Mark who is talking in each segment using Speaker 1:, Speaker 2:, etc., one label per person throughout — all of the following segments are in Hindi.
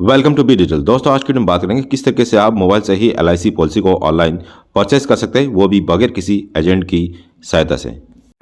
Speaker 1: Welcome to be digital. दोस्तों, आज की वीडियो में बात करेंगे किस तरीके से आप मोबाइल से ही एलआईसी पॉलिसी को ऑनलाइन परचेस कर सकते हैं, वो भी बगैर किसी एजेंट की सहायता से।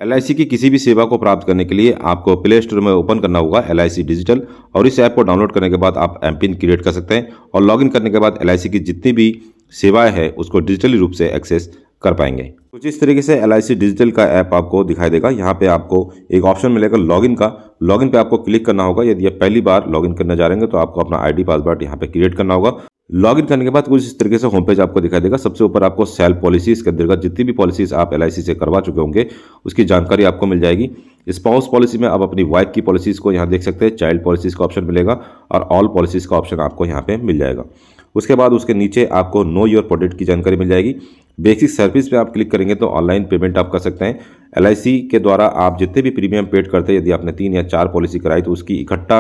Speaker 1: एलआईसी की किसी भी सेवा को प्राप्त करने के लिए आपको प्ले स्टोर में ओपन करना होगा एलआईसी डिजिटल, और इस ऐप को डाउनलोड करने के बाद आप एमपिन क्रिएट कर सकते हैं और लॉगिन करने के बाद एलआईसी की जितनी भी सेवाएं हैं उसको डिजिटली रूप से एक्सेस कर पाएंगे। कुछ इस तरीके से एलआईसी डिजिटल का ऐप आपको दिखाई देगा। यहाँ पे आपको एक ऑप्शन मिलेगा लॉगिन का। लॉगिन पे आपको क्लिक करना होगा। यदि आप पहली बार लॉगिन करने जा रहे हैं तो आपको अपना आईडी पासवर्ड यहाँ पे क्रिएट करना होगा। लॉगिन करने के बाद कुछ इस तरीके से होम पेज आपको दिखाई देगा। सबसे ऊपर आपको सेल पॉलिसीज के अंतर्गत जितनी भी पॉलिसीज आप एलआईसी से करवा चुके होंगे उसकी जानकारी आपको मिल जाएगी। स्पाउस पॉलिसी में आप अपनी वाइफ की पॉलिसीज को यहाँ देख सकते हैं। चाइल्ड पॉलिसीज का ऑप्शन मिलेगा और ऑल पॉलिसीज का ऑप्शन आपको यहाँ पे मिल जाएगा। उसके बाद उसके नीचे आपको नो योर प्रोडक्ट की जानकारी मिल जाएगी। बेसिक सर्विस पे आप क्लिक करेंगे तो ऑनलाइन पेमेंट आप कर सकते हैं। एलआईसी के द्वारा आप जितने भी प्रीमियम पेड करते हैं, यदि आपने 3 या 4 पॉलिसी कराई तो उसकी इकट्ठा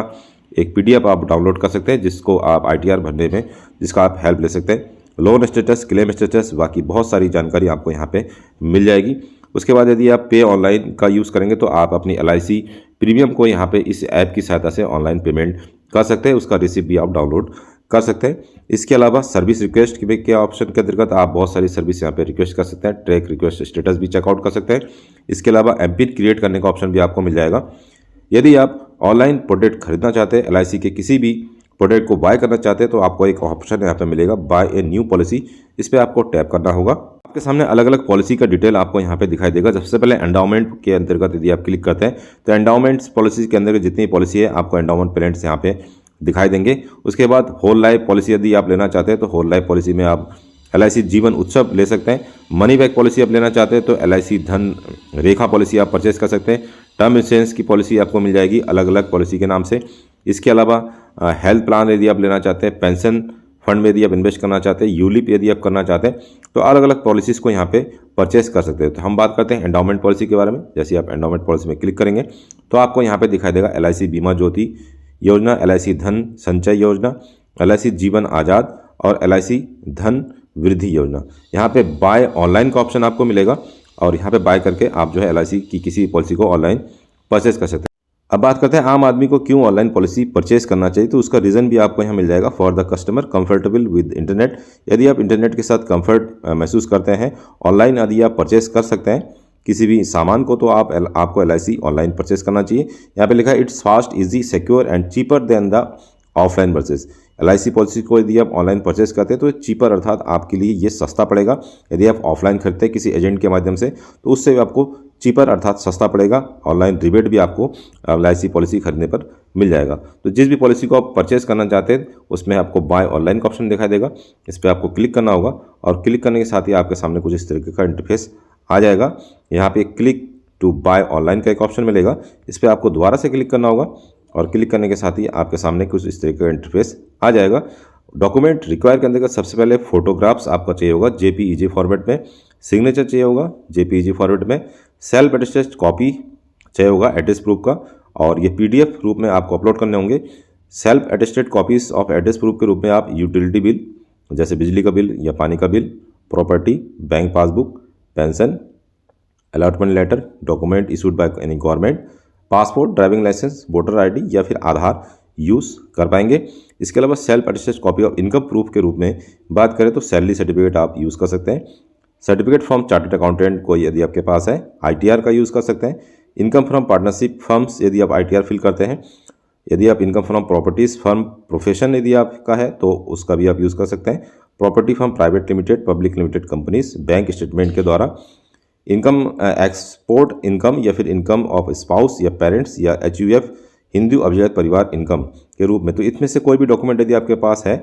Speaker 1: एक पीडीएफ आप डाउनलोड कर सकते हैं, जिसको आप आईटीआर भरने में जिसका आप हेल्प ले सकते हैं। लोन स्टेटस, क्लेम स्टेटस, बाकी बहुत सारी जानकारी आपको यहाँ पे मिल जाएगी। उसके बाद यदि आप पे ऑनलाइन का यूज़ करेंगे तो आप अपनी एलआईसी प्रीमियम को यहाँ पे इस ऐप की सहायता से ऑनलाइन पेमेंट कर सकते हैं। उसका रिसिप्ट भी आप डाउनलोड कर सकते हैं। इसके अलावा सर्विस रिक्वेस्ट के ऑप्शन के अंतर्गत आप बहुत सारी सर्विस यहाँ पे रिक्वेस्ट कर सकते हैं। ट्रैक रिक्वेस्ट स्टेटस भी चेकआउट कर सकते हैं। इसके अलावा एमपिन क्रिएट करने का ऑप्शन भी आपको मिल जाएगा। यदि आप ऑनलाइन प्रोडक्ट खरीदना चाहते हैं, एलआईसी के किसी भी प्रोडक्ट को बाय करना चाहते हैं, तो आपको एक ऑप्शन यहाँ पे मिलेगा बाय ए न्यू पॉलिसी। इस पर आपको टैप करना होगा। आपके सामने अलग अलग पॉलिसी का डिटेल आपको यहाँ पे दिखाई देगा। सबसे पहले एंडाउमेंट के अंतर्गत यदि आप क्लिक करते हैं तो एंडाउमेंट्स पॉलिसी के अंदर जितनी पॉलिसी है आपको एंडाउमेंट पेरेंट्स यहाँ पे दिखाई देंगे। उसके बाद होल लाइफ पॉलिसी यदि आप लेना चाहते हैं तो होल लाइफ पॉलिसी में आप एलआईसी जीवन उत्सव ले सकते हैं। मनी बैक पॉलिसी आप लेना चाहते हैं तो एलआईसी धन रेखा पॉलिसी आप परचेस कर सकते हैं। टर्म इंश्योरेंस की पॉलिसी आपको मिल जाएगी अलग अलग पॉलिसी के नाम से। इसके अलावा हेल्थ प्लान यदि आप लेना चाहते हैं, पेंशन फंड में यदि आप इन्वेस्ट करना चाहते हैं, यूलिप यदि आप करना चाहते हैं, तो अलग अलग पॉलिसीज़ को यहाँ पे परचेस कर सकते हैं। तो हम बात करते हैं एंडाउमेंट पॉलिसी के बारे में। जैसे आप एंडाउमेंट पॉलिसी में क्लिक करेंगे तो आपको यहाँ पे दिखाई देगा एलआईसी बीमा ज्योति योजना, एलआईसी धन संचय योजना, एलआईसी जीवन आज़ाद और एलआईसी धन वृद्धि योजना। यहाँ पे बाय ऑनलाइन का ऑप्शन आपको मिलेगा और यहाँ पे बाय करके आप जो है एलआईसी की किसी पॉलिसी को ऑनलाइन परचेस कर सकते हैं। अब बात करते हैं आम आदमी को क्यों ऑनलाइन पॉलिसी परचेस करना चाहिए, तो उसका रीज़न भी आपको यहाँ मिल जाएगा। For the customer comfortable with internet, यदि आप इंटरनेट के साथ कंफर्ट महसूस करते हैं, ऑनलाइन यदि आप परचेस कर सकते हैं किसी भी सामान को, तो आपको एलआईसी ऑनलाइन परचेस करना चाहिए। यहाँ पे लिखा है it's fast, easy, secure and cheaper than the offline purchase. LIC policy को यदि आप ऑनलाइन परचेस करते हैं तो चीपर अर्थात आपके लिए ये सस्ता पड़ेगा। यदि आप ऑफलाइन खरीदते हैं किसी एजेंट के माध्यम से तो उससे आपको चीपर अर्थात सस्ता पड़ेगा। ऑनलाइन रिबेट भी आपको एलआईसी पॉलिसी खरीदने पर मिल जाएगा। तो जिस भी पॉलिसी को आप परचेस करना चाहते हैं उसमें आपको बाय ऑनलाइन का ऑप्शन दिखाई देगा। इस पर आपको क्लिक करना होगा और क्लिक करने के साथ ही आपके सामने कुछ इस तरीके का इंटरफेस आ जाएगा। यहाँ पे क्लिक टू बाय ऑनलाइन का एक ऑप्शन मिलेगा। इस पर आपको दोबारा से क्लिक करना होगा और क्लिक करने के साथ ही आपके सामने कुछ इस तरीके का इंटरफेस आ जाएगा। डॉक्यूमेंट रिक्वायर करने का सबसे पहले फोटोग्राफ्स आपका चाहिए होगा जेपीईजी फॉर्मेट में, सिग्नेचर चाहिए होगा जेपीईजी फॉर्मेट में, सेल्फ अटेस्टेड कॉपी चाहिए होगा एड्रेस प्रूफ का, और ये पीडीएफ रूप में आपको अपलोड करने होंगे। Self attested copies of address proof के रूप में आप यूटिलिटी बिल जैसे बिजली का बिल या पानी का bill, property, bank passbook, pension, allotment letter, document issued by any government, passport, driving licence, voter ID या फिर आधार यूज़ कर पाएंगे। इसके अलावा self attested copy of income proof के रूप में बात करें तो सैलरी सर्टिफिकेट आप यूज़ कर सकते हैं। सर्टिफिकेट फ्रॉम चार्टर्ड अकाउंटेंट को यदि आपके पास है, आईटीआर का यूज़ कर सकते हैं। इनकम फ्रॉम पार्टनरशिप फर्म्स यदि आप आईटीआर फिल करते हैं। यदि आप income from properties firm profession यदि आपका है तो उसका भी आप यूज़ कर सकते हैं। Property from private limited, public limited companies, bank statement के द्वारा इनकम, एक्सपोर्ट इनकम या फिर इनकम ऑफ स्पाउस या पेरेंट्स या एचयूएफ हिंदू अभिजात परिवार इनकम के रूप में। तो इसमें से कोई भी डॉक्यूमेंट यदि आपके पास है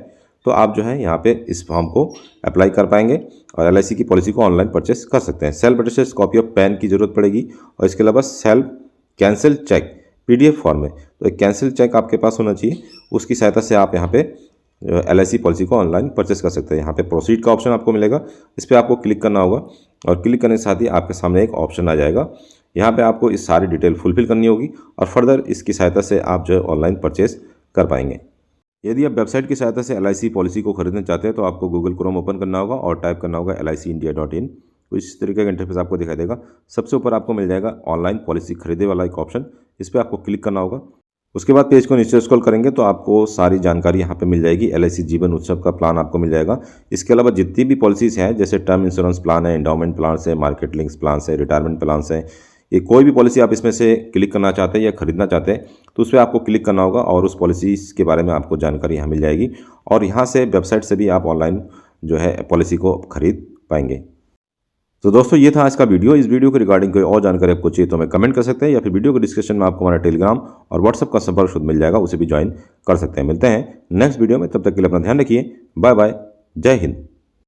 Speaker 1: तो आप जो है यहाँ पे इस फॉर्म को अप्लाई कर पाएंगे और एलआईसी की पॉलिसी को ऑनलाइन परचेस कर सकते हैं। Self attested copy of pan की ज़रूरत पड़ेगी और इसके अलावा self cancel cheque PDF form में, तो एक कैंसिल चेक आपके पास होना चाहिए। उसकी सहायता से आप यहाँ पे एलआईसी पॉलिसी को ऑनलाइन परचेस कर सकते हैं। यहाँ पे प्रोसीड का ऑप्शन आपको मिलेगा। इस पर आपको क्लिक करना होगा और क्लिक करने के साथ ही आपके सामने एक ऑप्शन आ जाएगा। यहाँ पे आपको इस सारी डिटेल फुलफिल करनी होगी और फर्दर इसकी सहायता से आप जो है ऑनलाइन परचेस कर पाएंगे। यदि आप वेबसाइट की सहायता से एलआईसी पॉलिसी को खरीदना चाहते हैं तो आपको गूगल क्रोम ओपन करना होगा और टाइप करना होगा licindia.in। कुछ इस तरीके का इंटरफेस आपको दिखाई देगा। सबसे ऊपर आपको मिल जाएगा ऑनलाइन पॉलिसी खरीदे वाला एक ऑप्शन, इस पर आपको क्लिक करना होगा। उसके बाद पेज को नीचे स्क्रॉल करेंगे तो आपको सारी जानकारी यहाँ पे मिल जाएगी। LIC जीवन उत्सव का प्लान आपको मिल जाएगा। इसके अलावा जितनी भी पॉलिसीज़ हैं, जैसे टर्म इंश्योरेंस प्लान है, एंडोमेंट प्लान है, मार्केट लिंक्स प्लान है, रिटायरमेंट प्लान है, ये कोई भी पॉलिसी आप इसमें से क्लिक करना चाहते हैं या खरीदना चाहते हैं तो उस पर आपको क्लिक करना होगा और उस पॉलिसीज़ के बारे में आपको जानकारी यहाँ मिल जाएगी। और यहाँ से वेबसाइट से भी आप ऑनलाइन जो है पॉलिसी को खरीद पाएंगे। तो दोस्तों ये था आज का वीडियो। इस वीडियो के रिगार्डिंग कोई और जानकारी आपको चाहिए तो हमें कमेंट कर सकते हैं या फिर वीडियो के डिस्क्रिप्शन में आपको हमारा टेलीग्राम और व्हाट्सएप का संपर्क शुद्ध मिल जाएगा, उसे भी ज्वाइन कर सकते हैं। मिलते हैं नेक्स्ट वीडियो में, तब तक के लिए अपना ध्यान रखिए। बाय बाय, जय हिंद।